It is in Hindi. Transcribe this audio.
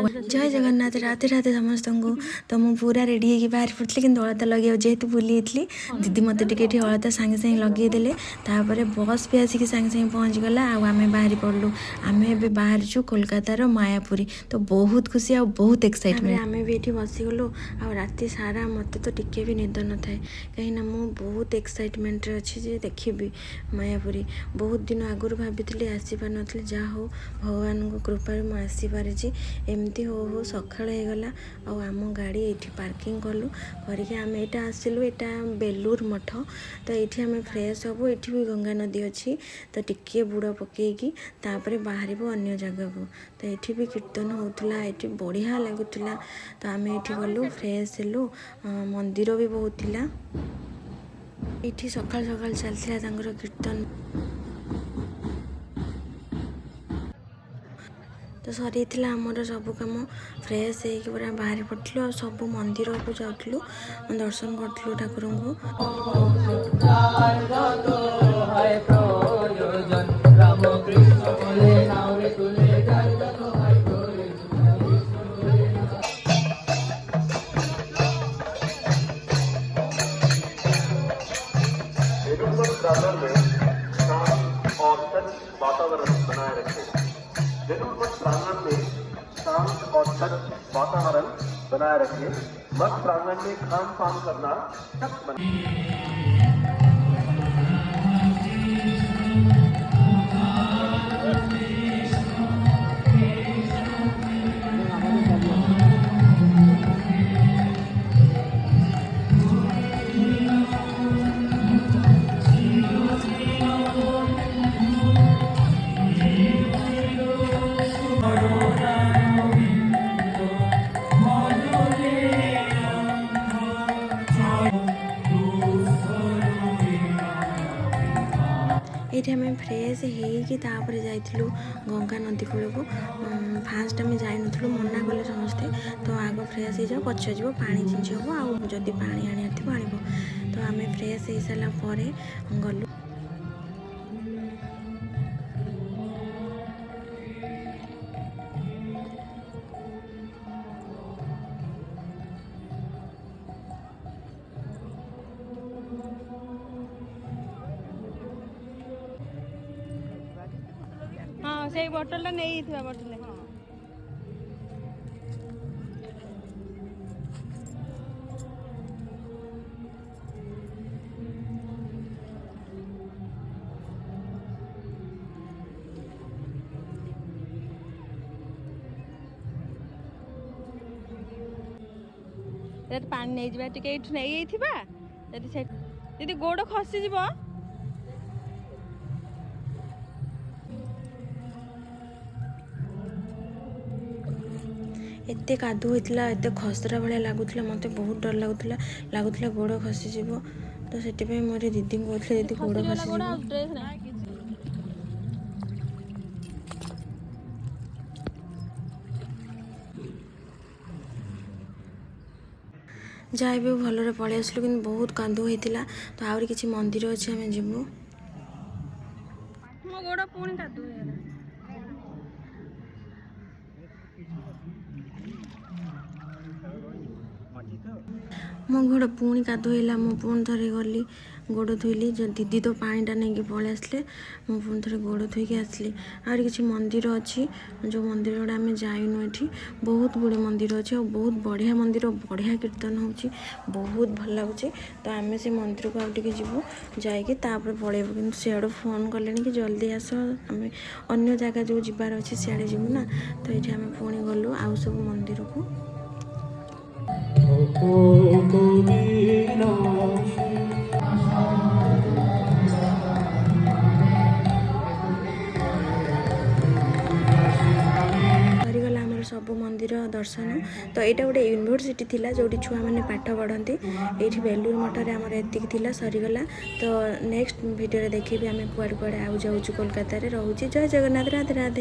जय जगन्नाथ राधे राधे समस्त को। तो मुझे पूरा रेडी होगी बाहर पड़ी कि अलता लगे जेहेतु बुली दीदी मत टे अलता सांगे सांगे लगेदेले बस भी आसिक सांगे सांगे पहुँचीगला आम बाहरी पड़लु। आम ए बाहर कोलकातार मायापुरी तो बहुत खुशी आ बहुत एक्साइटमेंट आम भी ये बसीगलु आ राति सारा मत तो टिके भी निद न थाए कहीं मुझे बहुत एक्साइटमेंट अच्छी जे देखी मायापुरी बहुत दिन आगुरी भाभी आसी पार नी जहाँ हो भगवान को कृपा मुझे आसीपारी एमती हो हो सकाळ गला आम गाड़ी ये पार्किंग कलु करके आम यहाँ आसिलु यहाँ बेलूर मठ तो ये आम फ्रेश हबू ये भी गंगा नदी अच्छी तो टिके बुड़ पकईकी बाहर अन्य जगह को तो ये भी कीर्तन होता ये बढ़िया लगुला तो आम ये गलु फ्रेश हेलु मंदिर भी बहुत थिला ये सकाल सकाल चलता कीर्तन तो सरी आमर सब कम फ्रेश हो पूरा बाहर पड़ू और सब मंदिर को जाऊँ दर्शन करूँ ठाकुर को वातावरण बनाए रखें। जरूर प्रांगण में शांत और स्वच्छ वातावरण बनाए रखिए। मठ प्रांगण में खान पान करना सख्त बना। ये आम फ्रेश होपर जाइलु गंगा नदी कूल को फास्ट आम जाइन मना कले समस्ते तो आग फ्रेश हो जाओ पच जा पा चेंज हम आदि पा आने थी आण तो आम फ्रेश हो सारापर गलु हाँ से बोतल नहीं बोतल पानी नहीं जावा टिके एठु नहीं जाइथिबा यदि गोड़ खसी जीव एते कादू होता एत खसरा भाया लगुला मत बहुत डर लगुला गोड़ खसीज तो से मोर दीदी को कहते दीदी गोड़ खसीज जहाँ भी भलरे पलि आसलु कि बहुत कादू होता तो आहरी किसी मंदिर अच्छे आम जीवु मो गोड़ पुणी कादू मो गोड़ पुणी कादुला मु पुणी थे गली गोड़ धोइली दीदी तो पानीटा नहीं पलि आसले मु पुणी थे गोड़ धोईकी आसली आहरी किसी मंदिर अच्छी जो मंदिर गुड़ा आम जाइनु ये बहुत गुड़े मंदिर अच्छे और बहुत बढ़िया मंदिर बढ़िया कीर्तन हो बहुत भल लगुच तो आम से मंदिर को आगे जीवु जाकि पलैबू कि सियाड़ फोन कले कि जल्दी आस आम अन्य जगह जो जीवार अच्छे सियाड़े जीवु ना तो ये आम पुणी गलु आउ सब मंदिर को सब मंदिर दर्शन तो यहाँ गोटे यूनिवर्सिटी थिला जो छुआ मैंने पाठ पढ़ती ये बेलूर मठरे आमर एति सरीगला तो नेक्स्ट वीडियो देखी आम कुआड़े कुआड़े आउ जाऊँ कोलकाता रोचे जय जगन्नाथ राधे राधे।